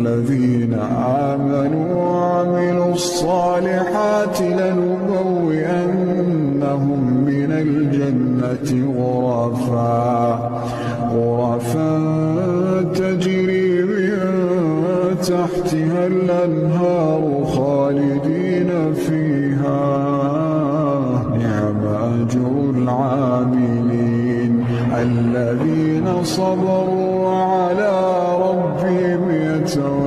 الذين آمنوا وعملوا الصالحات لنبوئنهم من الجنة غرفا تجري من تحتها الأنهار خالدين فيها نعم أجر العاملين الذين صبروا وعلى ربهم يتوكلون